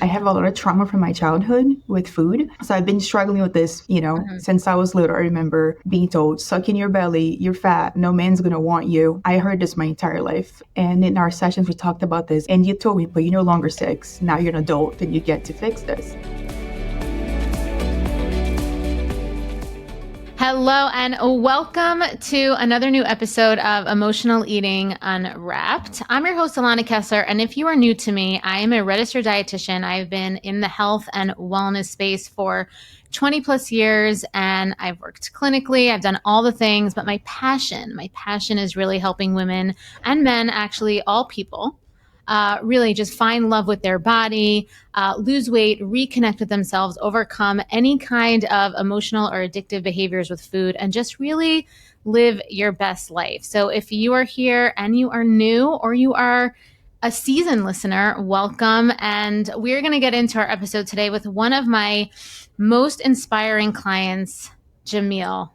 I have a lot of trauma from my childhood with food. So I've been struggling with this, since I was little. I remember being told, suck in your belly, you're fat, no man's going to want you. I heard this my entire life. And in our sessions, we talked about this. And you told me, but you're no longer 6. Now you're an adult and you get to fix this. Hello and welcome to another new episode of Emotional Eating Unwrapped. I'm your host, Alana Kessler, and if you are new to me, I am a registered dietitian. I've been in the health and wellness space for 20 plus years, and I've worked clinically. I've done all the things, but my passion is really helping women and men, actually all people, really just find love with their body, lose weight, reconnect with themselves, overcome any kind of emotional or addictive behaviors with food, and just really live your best life. So if you are here and you are new or you are a seasoned listener, welcome. And we're going to get into our episode today with one of my most inspiring clients, Jamille.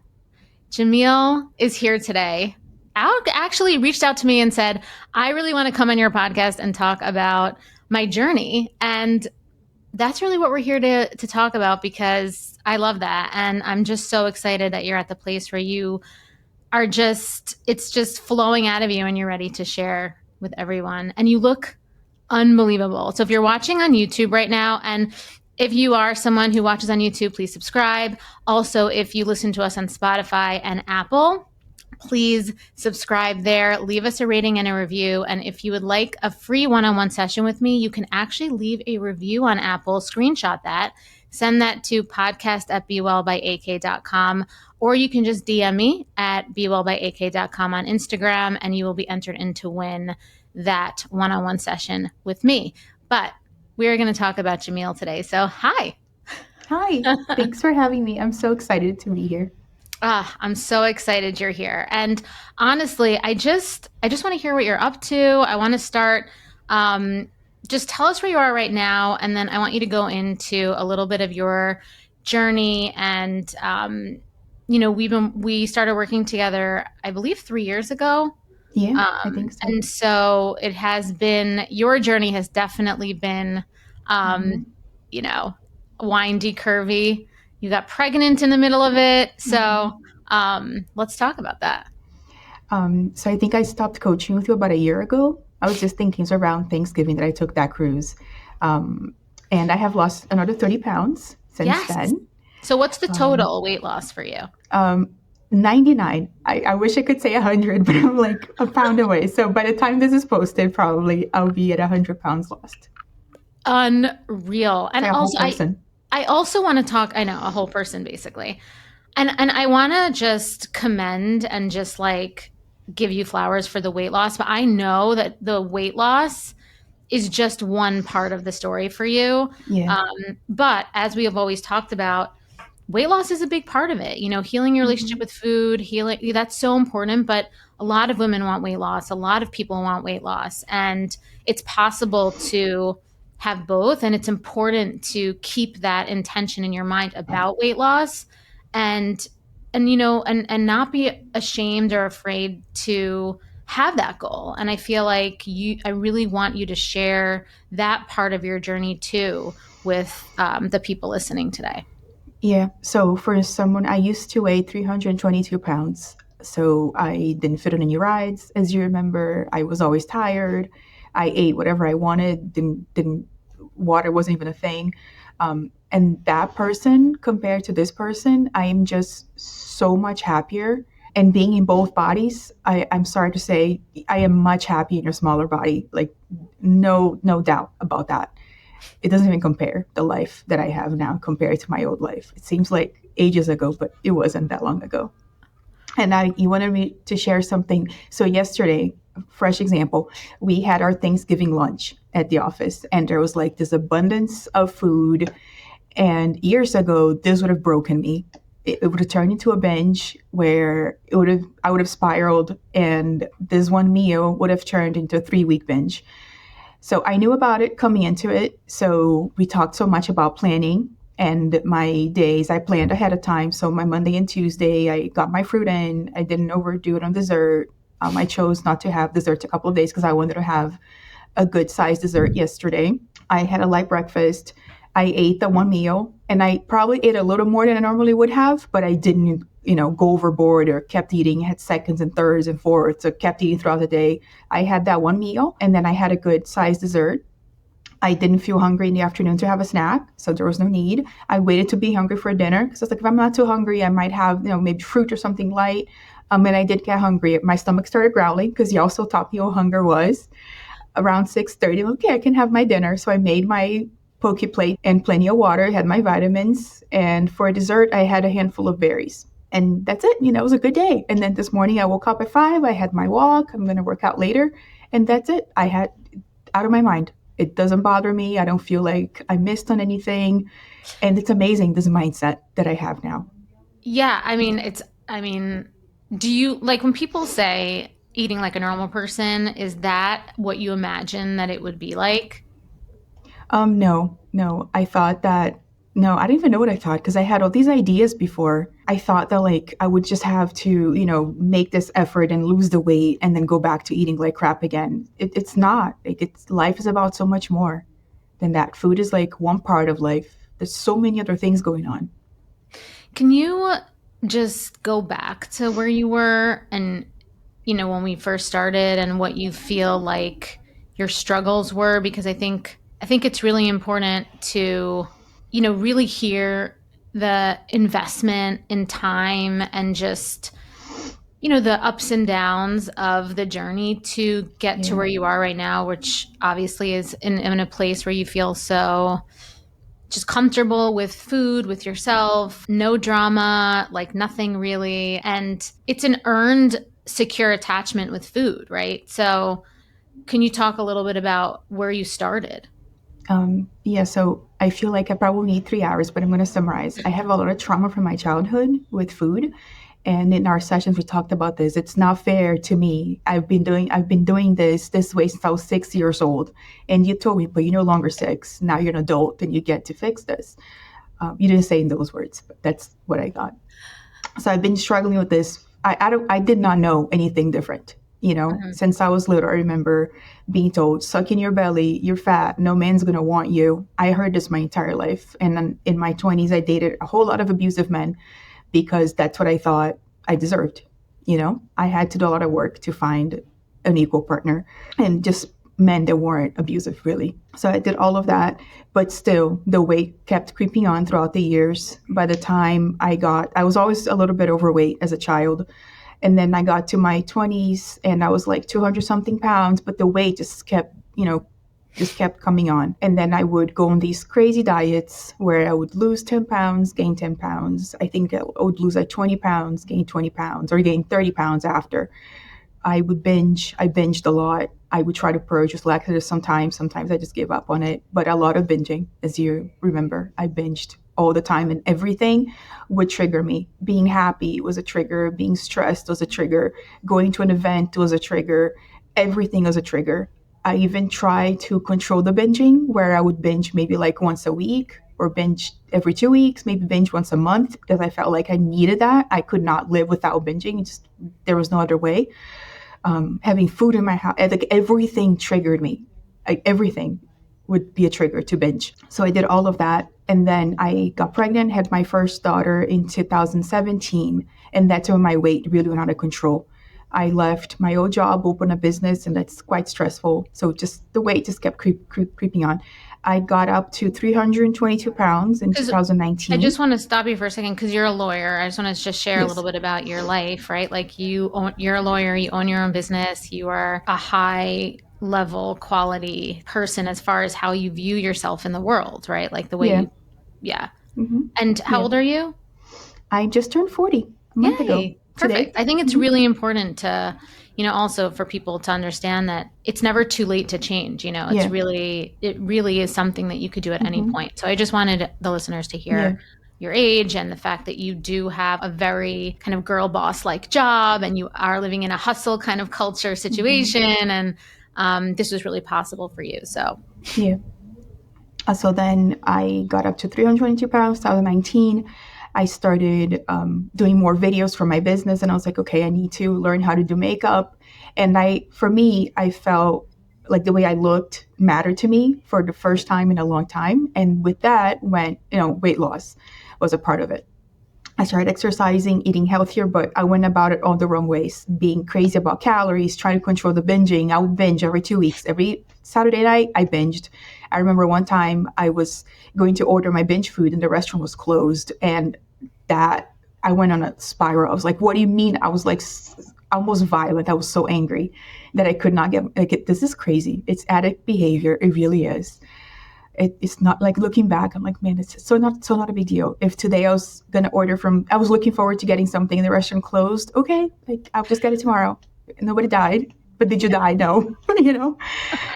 Jamille is here today. Alec actually reached out to me and said, I really want to come on your podcast and talk about my journey. And that's really what we're here to talk about, because I love that. And I'm just so excited that you're at the place where you are it's just flowing out of you and you're ready to share with everyone. And you look unbelievable. So if you're watching on YouTube right now, and if you are someone who watches on YouTube, please subscribe. Also, if you listen to us on Spotify and Apple, please subscribe there, leave us a rating and a review. And if you would like a free one-on-one session with me, you can actually leave a review on Apple, screenshot that, send that to podcast@bewellbyak.com, or you can just DM me at bewellbyak.com on Instagram, and you will be entered in to win that one-on-one session with me. But we're going to talk about Jamille today. So hi. Hi. Thanks for having me. I'm so excited to be here. I'm so excited you're here. And honestly, I just want to hear what you're up to. I want to start, just tell us where you are right now. And then I want you to go into a little bit of your journey. And, we started working together, I believe 3 years ago. Yeah, I think so. And so it has been, your journey has definitely been, windy, curvy. You got pregnant in the middle of it. So let's talk about that. So I think I stopped coaching with you about a year ago. I was just thinking, so around Thanksgiving that I took that cruise. And I have lost another 30 pounds since then. So what's the total weight loss for you? 99. I wish I could say 100, but I'm like a pound away. So by the time this is posted, probably I'll be at 100 pounds lost. Unreal. And also, I also want to talk, I know, a whole person basically. And I want to just commend and just like give you flowers for the weight loss. But I know that the weight loss is just one part of the story for you. Yeah. But as we have always talked about, weight loss is a big part of it. Healing your relationship with food, healing, that's so important. But a lot of women want weight loss. A lot of people want weight loss. And it's possible to have both. And it's important to keep that intention in your mind about weight loss and not be ashamed or afraid to have that goal. And I feel like I really want you to share that part of your journey too with the people listening today. Yeah. So for someone, I used to weigh 322 pounds. So I didn't fit on any rides. As you remember, I was always tired. I ate whatever I wanted. Water wasn't even a thing. And that person compared to this person, I am just so much happier. And being in both bodies, I'm sorry to say, I am much happier in your smaller body. Like no doubt about that. It doesn't even compare, the life that I have now compared to my old life. It seems like ages ago, but it wasn't that long ago. And you wanted me to share something. So yesterday, fresh example, we had our Thanksgiving lunch at the office, and there was like this abundance of food. And years ago, this would have broken me. It would have turned into a binge where I would have spiraled, and this one meal would have turned into a 3-week binge. So I knew about it coming into it. So we talked so much about planning, and my days I planned ahead of time. So my Monday and Tuesday, I got my fruit in. I didn't overdo it on dessert. I chose not to have dessert a couple of days because I wanted to have a good sized dessert yesterday. I had a light breakfast. I ate the one meal, and I probably ate a little more than I normally would have, but I didn't, go overboard or kept eating, had seconds and thirds and fourths, or kept eating throughout the day. I had that one meal, and then I had a good sized dessert. I didn't feel hungry in the afternoon to have a snack, so there was no need. I waited to be hungry for dinner because I was like, if I'm not too hungry, I might have, maybe fruit or something light. And I did get hungry. My stomach started growling because he also taught me what hunger was. Around 6:30, okay, I can have my dinner. So I made my poke plate and plenty of water, had my vitamins, and for dessert, I had a handful of berries. And that's it. It was a good day. And then this morning, I woke up at 5. I had my walk. I'm going to work out later. And that's it. I had out of my mind. It doesn't bother me. I don't feel like I missed on anything. And it's amazing, this mindset that I have now. Yeah, do you like when people say eating like a normal person, is that what you imagine that it would be like? No. No, I didn't even know what I thought because I had all these ideas before. I thought that like I would just have to, make this effort and lose the weight and then go back to eating like crap again. It's not. Like it's life is about so much more than that. Food is like one part of life. There's so many other things going on. Can you just go back to where you were and, when we first started and what you feel like your struggles were? Because I think it's really important to, really hear the investment in time and just, the ups and downs of the journey to get to Yeah. where you are right now, which obviously is in a place where you feel so just comfortable with food, with yourself, no drama, like nothing really. And it's an earned, secure attachment with food, right? So, can you talk a little bit about where you started? Yeah, so I feel like I probably need 3 hours, but I'm going to summarize. I have a lot of trauma from my childhood with food. And in our sessions, we talked about this. It's not fair to me. I've been doing this way since I was 6 years old. And you told me, but you're no longer 6. Now you're an adult and you get to fix this. You didn't say in those words, but that's what I got. So I've been struggling with this. I did not know anything different. Mhm. Since I was little, I remember being told, suck in your belly, you're fat, no man's going to want you. I heard this my entire life. And then in my 20s, I dated a whole lot of abusive men because that's what I thought I deserved. I had to do a lot of work to find an equal partner and just men that weren't abusive, really. So I did all of that, but still, the weight kept creeping on throughout the years. By the time I was always a little bit overweight as a child. And then I got to my 20s and I was like 200 something pounds, but the weight just kept coming on. And then I would go on these crazy diets where I would lose 10 pounds, gain 10 pounds. I think I would lose like 20 pounds, gain 20 pounds, or gain 30 pounds after. I would binge. I binged a lot. I would try to purge with laxatives sometimes. Sometimes I just gave up on it. But a lot of binging, as you remember, I binged all the time and everything would trigger me. Being happy was a trigger. Being stressed was a trigger. Going to an event was a trigger. Everything was a trigger. I even tried to control the binging where I would binge maybe like once a week or binge every 2 weeks, maybe binge once a month because I felt like I needed that. I could not live without binging. There was no other way. Having food in my house, like everything triggered me. Like everything would be a trigger to binge. So I did all of that. And then I got pregnant, had my first daughter in 2017. And that's when my weight really went out of control. I left my old job, opened a business, and that's quite stressful. So just the weight just kept creeping on. I got up to 322 pounds in Because I 2019. just want to stop you for a second because you're a lawyer. I just want to just share a little Yes. bit about your life, right? Like you're a lawyer, you own your own business, you are a high level quality person as far as how you view yourself in the world, right? Like the way Yeah. yeah. Hmm. And how Yeah. old are you? I just turned 40 a month ago Yay. Perfect. today. I think it's Hmm. really important to, also for people to understand that it's never too late to change. Yeah. It really is something that you could do at any Hmm. point. So I just wanted the listeners to Yeah. hear your age and the fact that you do have a very kind of girl boss like job and you are living in a hustle kind of culture Hmm. situation. And this was really possible for you. So, Yeah. So then I got up to 322 pounds, 2019. I started doing more videos for my business, and I was like, okay, I need to learn how to do makeup. And for me, I felt like the way I looked mattered to me for the first time in a long time. And with that went, weight loss was a part of it. I started exercising, eating healthier, but I went about it all the wrong ways, being crazy about calories, trying to control the binging. I would binge every 2 weeks. Every Saturday night, I binged. I remember one time I was going to order my binge food and the restaurant was closed. And that I went on a spiral. I was like, what do you mean? I was like almost violent. I was so angry that I could not get, like, this is crazy. It's addict behavior. It really is. It's not like looking back, I'm like, man, it's so not a big deal. If today I was gonna order I was looking forward to getting something and the restaurant closed, okay, like I'll just get it tomorrow. Nobody died, but did you die? No,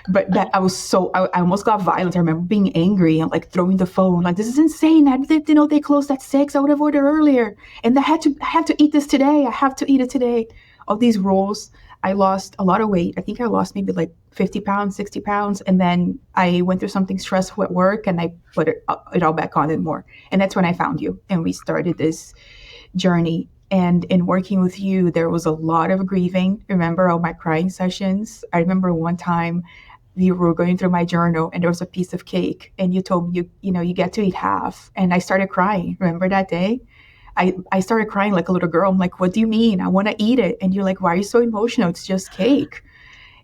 But that I almost got violent. I remember being angry and like throwing the phone, like this is insane. They closed at 6. I would have ordered earlier, and I had to eat this today. I have to eat it today. All these rules. I lost a lot of weight. I think I lost maybe like 50 pounds, 60 pounds. And then I went through something stressful at work and I put it all back on and more. And that's when I found you. And we started this journey. And in working with you, there was a lot of grieving. Remember all my crying sessions? I remember one time you were going through my journal and there was a piece of cake and you told me, you get to eat half. And I started crying. Remember that day? I started crying like a little girl. I'm like, what do you mean? I want to eat it. And you're like, why are you so emotional? It's just cake.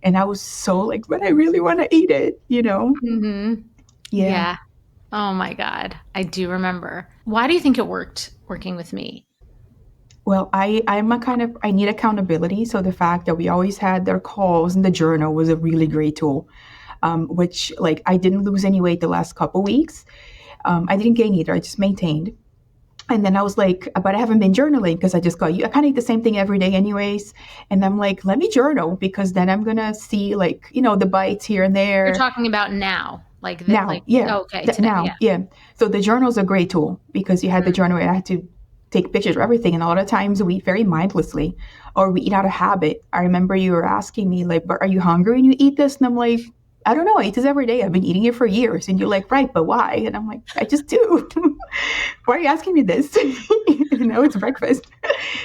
And I was so like, but I really want to eat it, Mm-hmm. Yeah. Yeah. Oh my God. I do remember. Why do you think it worked working with me? Well, I need accountability. So the fact that we always had their calls and the journal was a really great tool, which like I didn't lose any weight the last couple weeks. I didn't gain either. I just maintained. And then I was like, but I haven't been journaling because I just got you. I kind of eat the same thing every day anyways. And I'm like, let me journal because then I'm going to see like, the bites here and there. You're talking about now. Now, like, yeah. Okay. Today, now, yeah. So the journal is a great tool because you had the journal where I had to take pictures of everything. And a lot of times we eat very mindlessly or we eat out of habit. I remember you were asking me like, but are you hungry when you eat this? And I'm like, I don't know. I eat this every day. I've been eating it for years. And you're like, right, but why? And I'm like, I just do. Why are you asking me this? It's breakfast.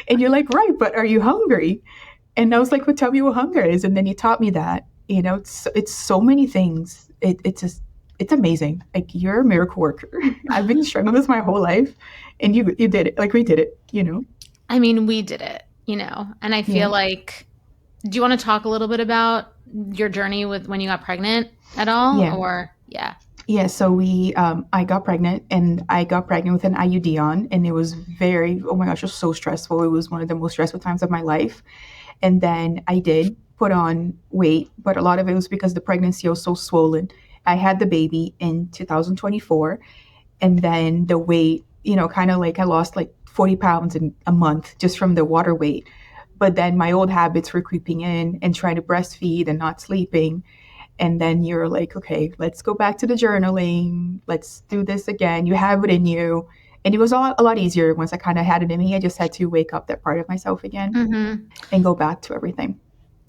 And you're like, right, but are you hungry? And I was like, well, tell me what hunger is. And then you taught me that, it's so many things. It's amazing. Like you're a miracle worker. I've been struggling with this my whole life. And you did it. Like we did it, I mean, we did it, and I feel like, do you want to talk a little bit about your journey with when you got pregnant at all? Yeah. Or yeah. Yeah, so I got pregnant and I got pregnant with an IUD on and it was oh my gosh, it was so stressful. It was one of the most stressful times of my life. And then I did put on weight, but a lot of it was because the pregnancy was so swollen. I had the baby in 2024 and then the weight, kind of like I lost like 40 pounds in a month just from the water weight. But then my old habits were creeping in and trying to breastfeed and not sleeping. And then you're like, okay, let's go back to the journaling. Let's do this again. You have it in you. And it was a lot easier once I kind of had it in me. I just had to wake up that part of myself again and go back to everything.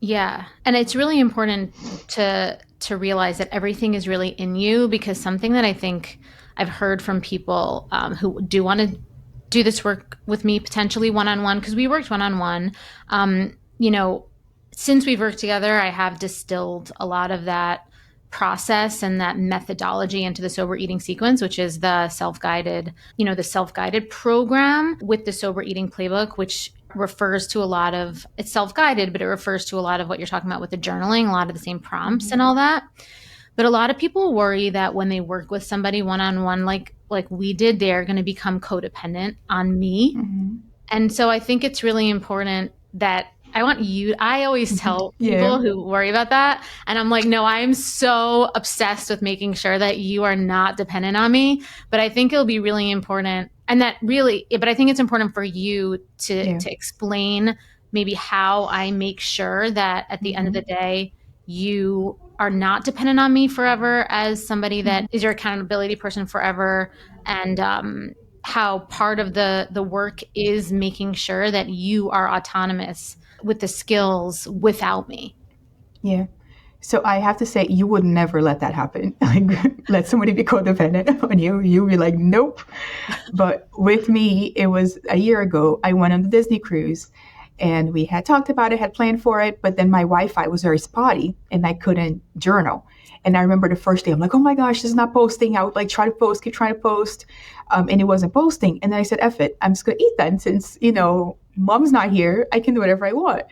Yeah. And it's really important to realize that everything is really in you, because something that I think I've heard from people who do want to do this work with me, potentially one-on-one, because we worked one-on-one, since we've worked together, I have distilled a lot of that process and that methodology into the sober eating sequence, which is the self-guided program with the sober eating playbook, which refers to it's self-guided, but it refers to a lot of what you're talking about with the journaling, a lot of the same prompts and all that. But a lot of people worry that when they work with somebody one-on-one, like we did, they're going to become codependent on me. And so I think it's really important that I always tell people who worry about that. And I'm like, no, I'm so obsessed with making sure that you are not dependent on me. But I think it'll be really important. And but I think it's important for you to explain maybe how I make sure that at the end of the day, you are not dependent on me forever as somebody that is your accountability person forever. And, how part of the work is making sure that you are autonomous with the skills without me. Yeah. So I have to say, you would never let that happen. Like, let somebody be codependent on you. You'd be like, nope. But with me, it was a year ago, I went on the Disney cruise And we had talked about it, had planned for it, but then my Wi-Fi was very spotty and I couldn't journal. And I remember the first day, I'm like, oh my gosh, this is not posting. I would like try to post, keep trying to post. And it wasn't posting. And then I said, F it, I'm just going to eat then. Since, mom's not here, I can do whatever I want.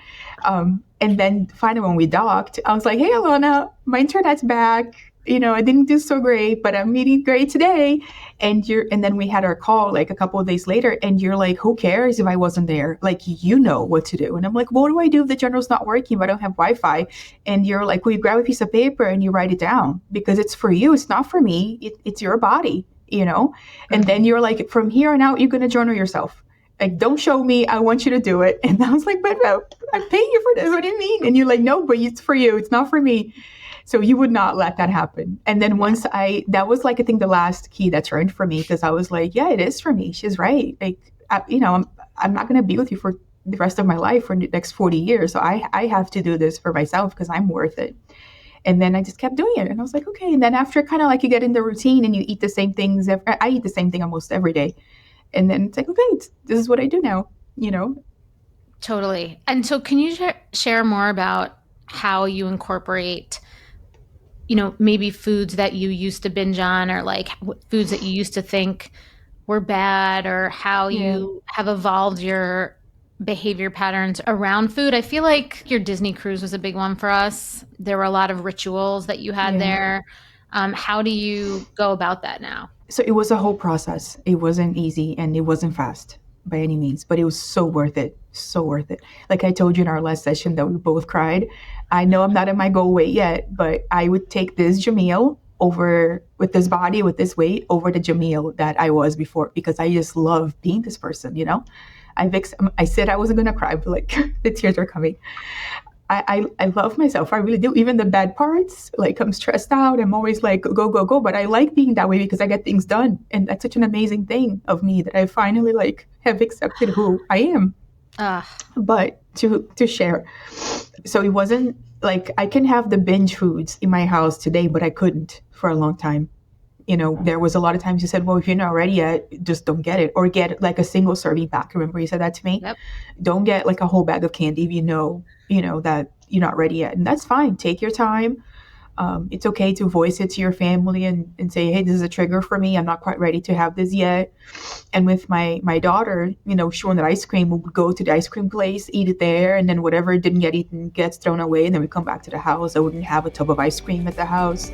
And then finally when we docked, I was like, hey, Alana, my internet's back. I didn't do so great, but I'm eating great today. And then we had our call like a couple of days later, and you're like, who cares if I wasn't there? Like, you know what to do. And I'm like, what do I do if the journal's not working, if I don't have Wi-Fi? And you're like, well, you grab a piece of paper and you write it down because it's for you. It's not for me. It's your body, And then you're like, from here on out, you're going to journal yourself. Like, don't show me. I want you to do it. And I was like, but I'm paying you for this. What do you mean? And you're like, no, but it's for you. It's not for me. So you would not let that happen. And then once that was like, I think the last key that turned for me, because I was like, yeah, it is for me. She's right. Like, I'm not going to be with you for the rest of my life for the next 40 years. So I have to do this for myself because I'm worth it. And then I just kept doing it. And I was like, okay. And then after kind of like you get in the routine and you eat the same things. I eat the same thing almost every day. And then it's like, okay, this is what I do now, Totally. And so can you share more about how you incorporate maybe foods that you used to binge on, or like foods that you used to think were bad, or how you have evolved your behavior patterns around food? I feel like your Disney cruise was a big one for us. There were a lot of rituals that you had there. How do you go about that now? So it was a whole process. It wasn't easy and it wasn't fast by any means, but it was so worth it. So worth it. Like I told you in our last session that we both cried. I know I'm not at my goal weight yet, but I would take this Jamille over with this body, with this weight over the Jamille that I was before, because I just love being this person, I said I wasn't going to cry, but like the tears are coming. I love myself. I really do. Even the bad parts, like I'm stressed out. I'm always like, go, go, go. But I like being that way because I get things done. And that's such an amazing thing of me that I finally like have accepted who I am. But to share. So it wasn't like I can have the binge foods in my house today, but I couldn't for a long time. There was a lot of times you said, well, if you're not ready yet, just don't get it, or get like a single serving pack. Remember you said that to me? Yep. Don't get like a whole bag of candy if you know that you're not ready yet. And that's fine. Take your time. It's okay to voice it to your family and say, hey, this is a trigger for me. I'm not quite ready to have this yet. And with my daughter, she wanted ice cream. We would go to the ice cream place, eat it there. And then whatever didn't get eaten gets thrown away. And then we come back to the house. I wouldn't have a tub of ice cream at the house.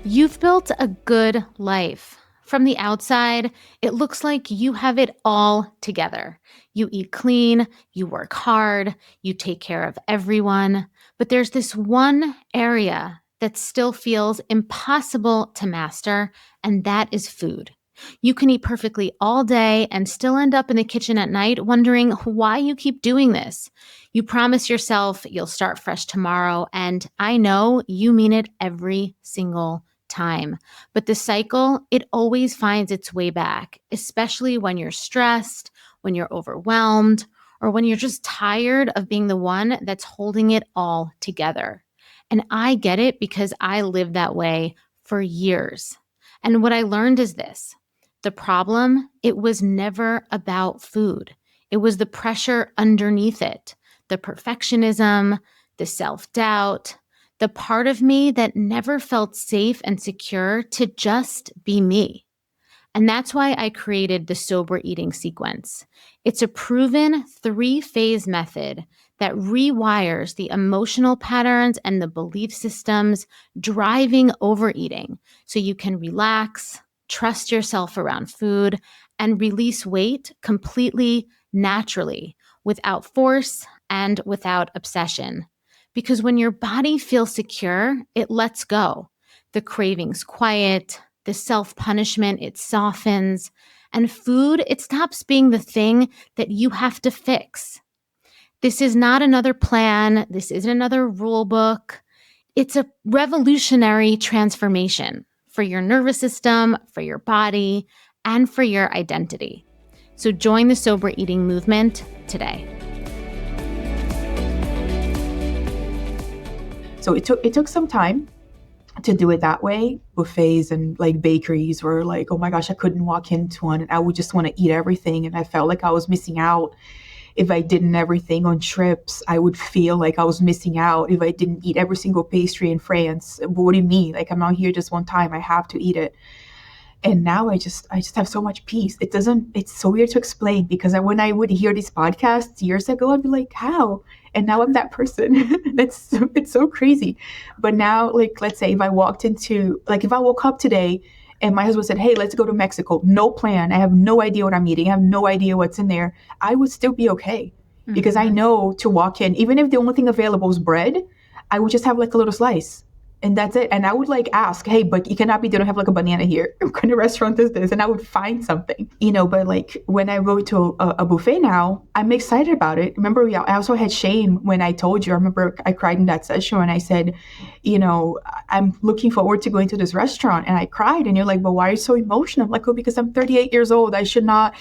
You've built a good life. From the outside, it looks like you have it all together. You eat clean, you work hard, you take care of everyone. But there's this one area that still feels impossible to master, and that is food. You can eat perfectly all day and still end up in the kitchen at night wondering why you keep doing this. You promise yourself you'll start fresh tomorrow, and I know you mean it every single time. But the cycle, it always finds its way back, especially when you're stressed, when you're overwhelmed, or when you're just tired of being the one that's holding it all together. And I get it because I lived that way for years. And what I learned is this: the problem, it was never about food. It was the pressure underneath it, the perfectionism, the self-doubt, the part of me that never felt safe and secure to just be me. And that's why I created the sober eating sequence. It's a proven 3-phase method that rewires the emotional patterns and the belief systems driving overeating so you can relax, trust yourself around food, and release weight completely naturally, without force and without obsession. Because when your body feels secure, it lets go. The cravings quiet, the self-punishment, it softens, and food, it stops being the thing that you have to fix. This is not another plan. This isn't another rule book. It's a revolutionary transformation for your nervous system, for your body, and for your identity. So join the sober eating movement today. So it took some time to do it that way. Buffets and like bakeries were like, oh my gosh, I couldn't walk into one and I would just want to eat everything. And I felt like I was missing out if I didn't everything on trips. I would feel like I was missing out if I didn't eat every single pastry in France. But what do you mean? Like, I'm not here just one time. I have to eat it. And now I just have so much peace. It's so weird to explain because when I would hear these podcasts years ago, I'd be like, how? And now I'm that person. It's so crazy. But now, like, let's say if I walked into, like, if I woke up today and my husband said, hey, let's go to Mexico, no plan. I have no idea what I'm eating. I have no idea what's in there. I would still be okay because I know to walk in, even if the only thing available is bread, I would just have like a little slice and that's it. And I would like ask, hey, but you cannot be, they don't have like a banana here. What kind of restaurant is this? And I would find something, but like when I go to a buffet now, I'm excited about it. Remember, I also had shame when I told you, I remember I cried in that session when I said, I'm looking forward to going to this restaurant. And I cried and you're like, but why are you so emotional? I'm like, oh, because I'm 38 years old. I should not,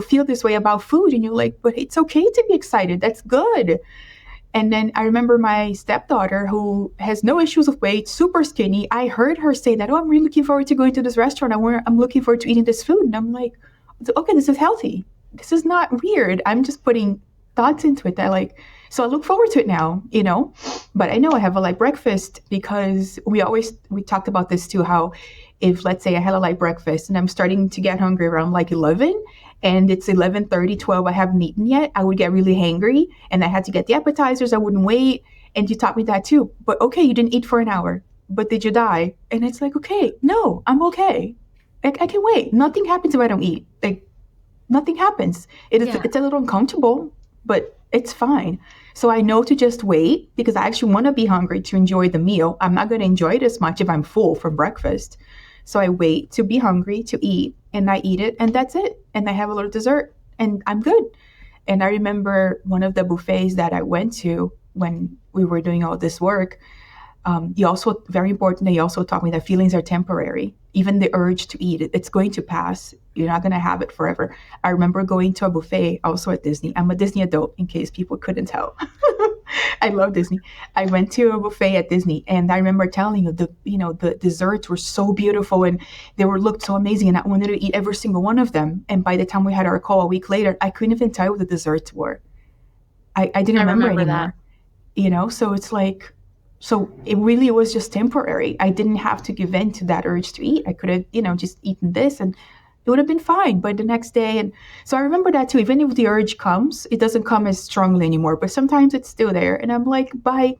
feel this way about food. And you're like, but it's okay to be excited. That's good. And then I remember my stepdaughter, who has no issues with weight, super skinny. I heard her say that, oh, I'm really looking forward to going to this restaurant. I'm looking forward to eating this food. And I'm like, okay, this is healthy. This is not weird. I'm just putting thoughts into it that so I look forward to it now, But I know I have a light breakfast because we talked about this too, how if, let's say I had a light breakfast and I'm starting to get hungry around like 11 and it's 11:30, 12, I haven't eaten yet, I would get really hangry and I had to get the appetizers. I wouldn't wait. And you taught me that too. But okay, you didn't eat for an hour, but did you die? And it's like, okay, no, I'm okay. I can wait. Nothing happens if I don't eat. Like, nothing happens. It's a little uncomfortable, but it's fine. So I know to just wait because I actually want to be hungry to enjoy the meal. I'm not going to enjoy it as much if I'm full for breakfast. So I wait to be hungry to eat and I eat it and that's it. And I have a little dessert and I'm good. And I remember one of the buffets that I went to when we were doing all this work. You also, very important, they also taught me that feelings are temporary. Even the urge to eat it, it's going to pass. You're not going to have it forever. I remember going to a buffet also at Disney. I'm a Disney adult, in case people couldn't tell. I love Disney. I went to a buffet at Disney, and I remember telling you the desserts were so beautiful and looked so amazing, and I wanted to eat every single one of them. And by the time we had our call a week later, I couldn't even tell you what the desserts were. I didn't remember anymore. That. So it's like. So it really was just temporary. I didn't have to give in to that urge to eat. I could have, just eaten this and it would have been fine by the next day. And so I remember that too. Even if the urge comes, it doesn't come as strongly anymore, but sometimes it's still there. And I'm like, by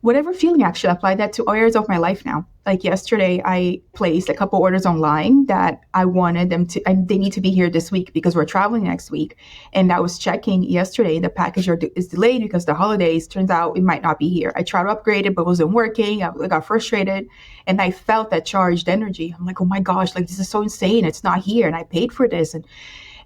whatever feeling, actually apply that to all areas of my life now. Like yesterday, I placed a couple orders online that I wanted them to, and they need to be here this week because we're traveling next week. And I was checking yesterday, the package is delayed because the holidays, turns out it might not be here. I tried to upgrade it, but it wasn't working. I got frustrated and I felt that charged energy. I'm like, oh my gosh, like this is so insane. It's not here. And I paid for this.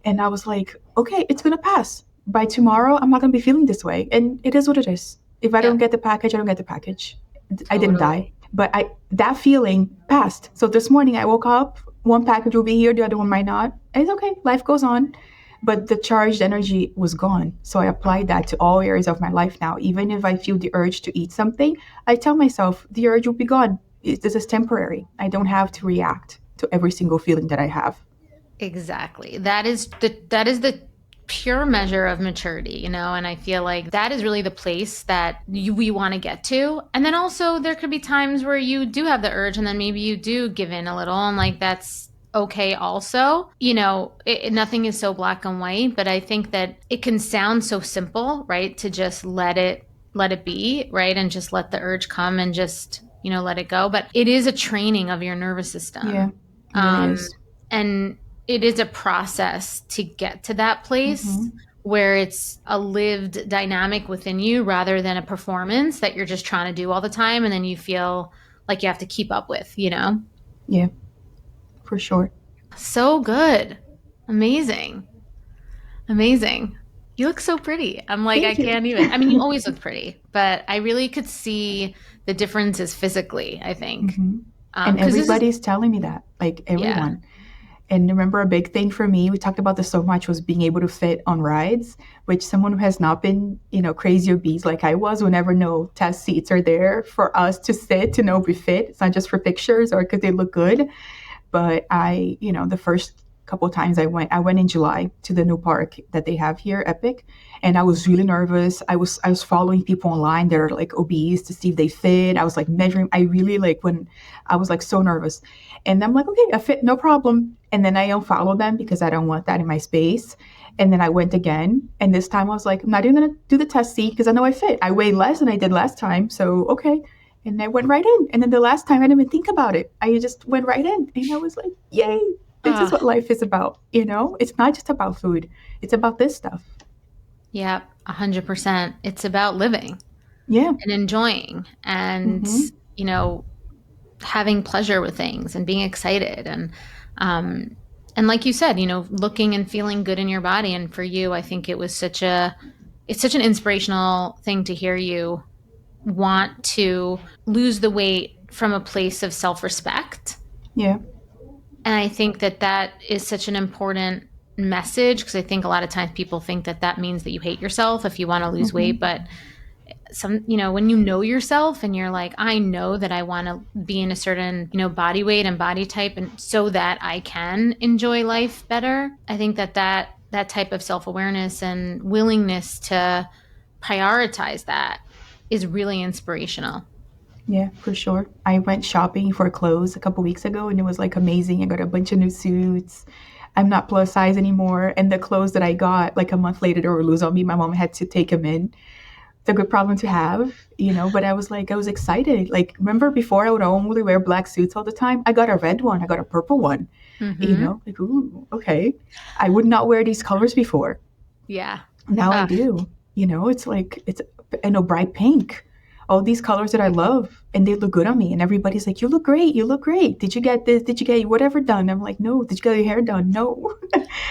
And I was like, okay, it's going to pass. By tomorrow, I'm not going to be feeling this way. And it is what it is. If I don't get the package, I don't get the package. Totally. I didn't die. But that feeling passed. So this morning I woke up, one package will be here, the other one might not. It's okay, life goes on. But the charged energy was gone. So I applied that to all areas of my life now. Even if I feel the urge to eat something, I tell myself the urge will be gone. This is temporary. I don't have to react to every single feeling that I have. Exactly. That is the pure measure of maturity, and I feel like that is really the place that we want to get to. And then also there could be times where you do have the urge and then maybe you do give in a little, and like that's okay also. Nothing is so black and white, but I think that it can sound so simple, right? To just let it be, right? And just let the urge come and just, let it go. But it is a training of your nervous system. Yeah, it really is. And it is a process to get to that place where it's a lived dynamic within you rather than a performance that you're just trying to do all the time. And then you feel like you have to keep up with, Yeah, for sure. So good. Amazing. You look so pretty. I'm like, Thank you. Can't even, you always look pretty, but I really could see the differences physically, I think. And everybody's telling me that, like everyone. And remember, a big thing for me, we talked about this so much, was being able to fit on rides, which someone who has not been, crazy obese like I was, will never know test seats are there for us to sit to know we fit. It's not just for pictures or because they look good. But the first couple of times I went in July to the new park that they have here, Epic, and I was really nervous. I was following people online that are like obese to see if they fit. I was like measuring. I really like when I was like so nervous, and I'm like, okay, I fit, no problem. And then I unfollowed them because I don't want that in my space. And then I went again, and this time I was like, I'm not even gonna do the test seat because I know I fit. I weigh less than I did last time, so okay. And I went right in. And then the last time I didn't even think about it. I just went right in. And I was like, yay, this is what life is about. It's not just about food. It's about this stuff. Yeah, 100%. It's about living. Yeah. And enjoying and, having pleasure with things and being excited. And like you said, looking and feeling good in your body. And for you, I think it's such an inspirational thing to hear you want to lose the weight from a place of self-respect. Yeah. And I think that is such an important message, because I think a lot of times people think that means that you hate yourself if you want to lose weight. But when you know yourself and you're like, I know that I want to be in a certain, body weight and body type, and so that I can enjoy life better. I think that type of self-awareness and willingness to prioritize that is really inspirational. Yeah, for sure. I went shopping for clothes a couple weeks ago and it was like amazing. I got a bunch of new suits. I'm not plus size anymore. And the clothes that I got like a month later, they were loose on me. My mom had to take them in. It's a good problem to have, but I was excited. Like, remember before I would only wear black suits all the time? I got a red one. I got a purple one, like, ooh, okay. I would not wear these colors before. Yeah. Now I do. It's like, bright pink. All these colors that I love, and they look good on me. And everybody's like, you look great. You look great. Did you get this? Did you get whatever done? I'm like, no. Did you get your hair done? No.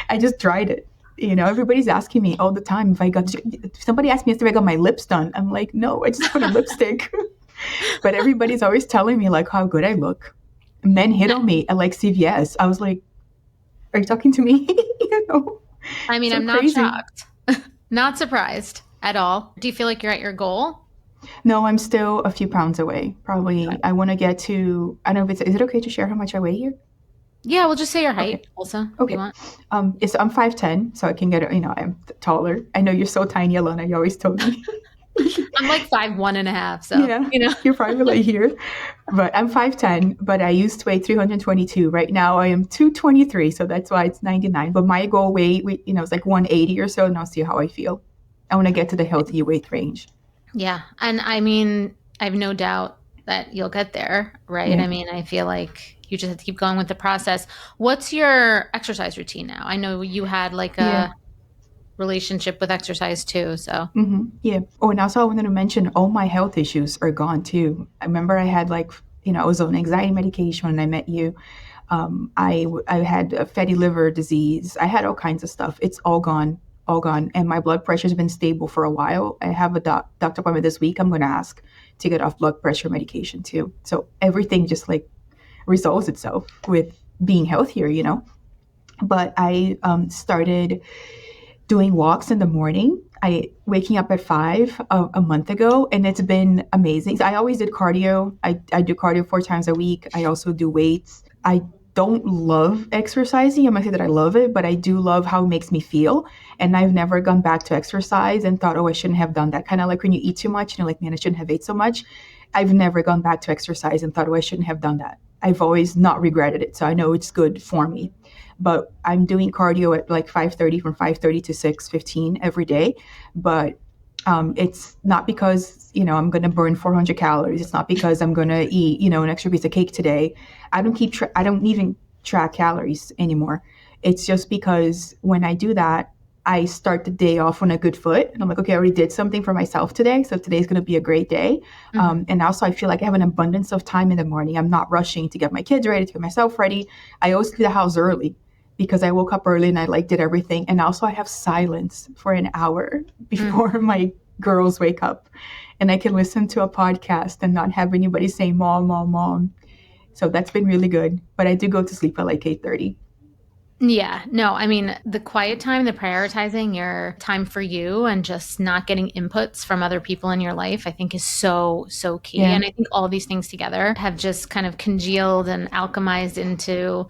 I just dried it. Everybody's asking me all the time if somebody asked me if I got my lips done. I'm like, no, I just put a lipstick. But everybody's always telling me like how good I look. Men hit on me at like CVS. I was like, are you talking to me? I mean, so I'm not crazy. Shocked. Not surprised at all. Do you feel like you're at your goal? No, I'm still a few pounds away. Probably, okay. I want to get to, I don't know if is it okay to share how much I weigh here? Yeah, we'll just say your height also. Okay. You want. I'm 5'10", so I can get, I'm taller. I know you're so tiny, Alana. You always told me. I'm like 5'1.5", so, yeah, you're probably like here. But I'm 5'10", but I used to weigh 322. Right now I am 223, so that's why it's 99. But my goal weight, is like 180 or so, and I'll see how I feel. I want to get to the healthy weight range. Yeah. And I mean, I have no doubt that you'll get there, right? Yeah. I mean, I feel like you just have to keep going with the process. What's your exercise routine now? I know you had like a relationship with exercise too, so. Mm-hmm. Yeah. Oh, and also I wanted to mention all my health issues are gone too. I remember I had like, I was on anxiety medication when I met you. I had a fatty liver disease. I had all kinds of stuff. It's all gone. And my blood pressure has been stable for a while. I have a doctor appointment this week. I'm going to ask to get off blood pressure medication too. So everything just like resolves itself with being healthier, But I started doing walks in the morning. Waking up at 5 a month ago, and it's been amazing. I always did cardio. I do cardio 4 times a week. I also do weights. I don't love exercising. I'm not saying that I love it, but I do love how it makes me feel. And I've never gone back to exercise and thought, oh, I shouldn't have done that. Kind of like when you eat too much and you're like, man, I shouldn't have ate so much. I've never gone back to exercise and thought, oh, I shouldn't have done that. I've always not regretted it. So I know it's good for me. But I'm doing cardio at like 5:30, from 5:30 to 6:15 every day. But it's not because, I'm going to burn 400 calories. It's not because I'm going to eat, an extra piece of cake today. I don't even track calories anymore. It's just because when I do that, I start the day off on a good foot. And I'm like, okay, I already did something for myself today. So today's going to be a great day. Mm-hmm. And also I feel like I have an abundance of time in the morning. I'm not rushing to get my kids ready, to get myself ready. I always leave the house early because I woke up early and I did everything. And also I have silence for an hour before my girls wake up. And I can listen to a podcast and not have anybody say, mom, mom, mom. So that's been really good. But I do go to sleep at like 8:30. Yeah, no, I mean, the quiet time, the prioritizing your time for you and just not getting inputs from other people in your life, I think is so, so key. Yeah. And I think all these things together have just kind of congealed and alchemized into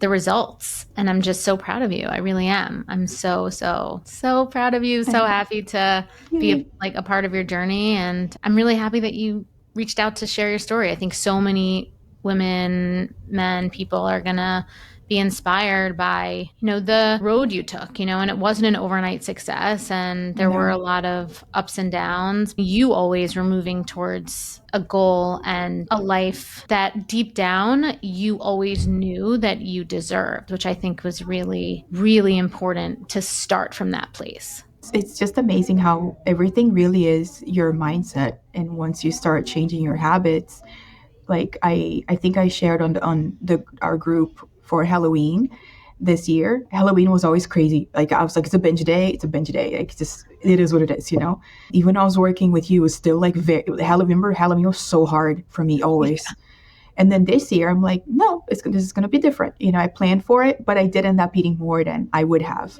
the results. And I'm just so proud of you. I really am. I'm so, so, so proud of you. So And happy to be yay. like a part of your journey. And I'm really happy that you reached out to share your story. I think so many women, men, people are going to be inspired by, the road you took, and it wasn't an overnight success and there were a No. lot of ups and downs. You always were moving towards a goal and a life that deep down you always knew that you deserved, which I think was really, really important to start from that place. It's just amazing how everything really is your mindset. And once you start changing your habits, like I think I shared on the our group for Halloween this year. Halloween was always crazy. Like I was like, it's a binge day. It's a binge day. Like just it is what it is, you know. Even when I was working with you, it was still like Halloween. Remember, Halloween was so hard for me always. And then this year, I'm like, no, this is gonna be different. You know, I planned for it, but I did end up eating more than I would have.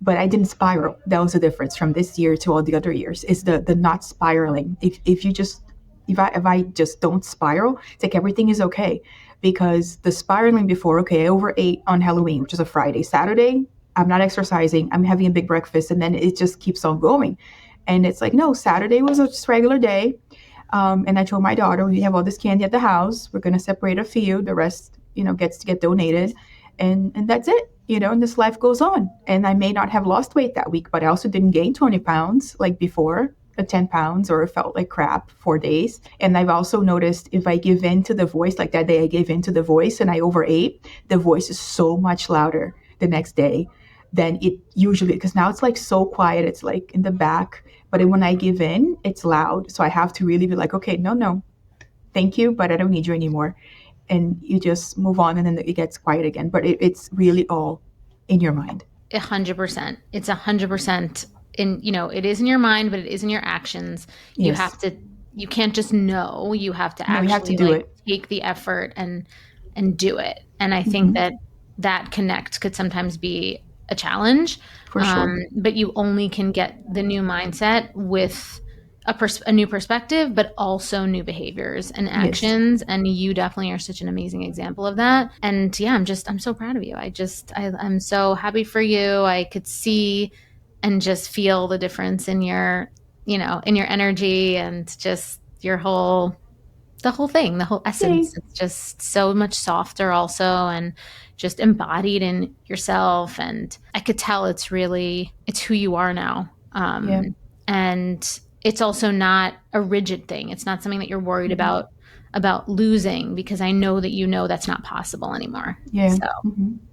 But I didn't spiral. That was the difference from this year to all the other years. Is the not spiraling. If you just if I just don't spiral, it's like everything is okay. Because the spiraling before, okay, I overate on Halloween, which is a Friday. Saturday, I'm not exercising. I'm having a big breakfast, and then it just keeps on going. And it's like, no, Saturday was a just regular day. And I told my daughter, we have all this candy at the house. We're gonna separate a few. The rest, gets to get donated, and that's it. And this life goes on. And I may not have lost weight that week, but I also didn't gain 20 pounds like before, 10 pounds, or felt like crap 4 days. And I've also noticed if I give in to the voice, like that day I gave in to the voice and I overate, the voice is so much louder the next day than it usually, because now it's like so quiet. It's like in the back. But when I give in, it's loud. So I have to really be like, okay, no, no, thank you, but I don't need you anymore. And you just move on and then it gets quiet again. But it's really all in your mind. 100%. It's 100% it is in your mind, but it is in your actions. You Yes. have to, you can't just know, you have to No, you have to actually do like it. take the effort and do it. And I think Hmm. that connect could sometimes be a challenge. For sure. But you only can get the new mindset with a new perspective, but also new behaviors and Yes. actions. And you definitely are such an amazing example of that. And yeah, I'm so proud of you. I'm so happy for you. I could see and just feel the difference in in your energy and just the whole thing, the whole Yay. essence. It's just so much softer also and just embodied in yourself. And I could tell it's who you are now. Yeah. And it's also not a rigid thing. It's not something that you're worried Hmm. about losing, because I know that that's not possible anymore. Yeah. So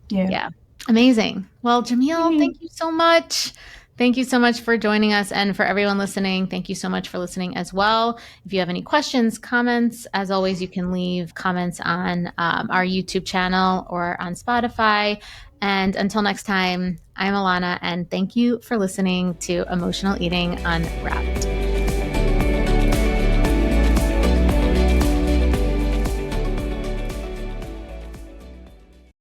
Yeah. yeah. Amazing. Well, Jamille, Yay. thank you so much. Thank you so much for joining us. And for everyone listening, thank you so much for listening as well. If you have any questions, comments, as always, you can leave comments on our YouTube channel or on Spotify. And until next time, I'm Alana, and thank you for listening to Emotional Eating Unwrapped.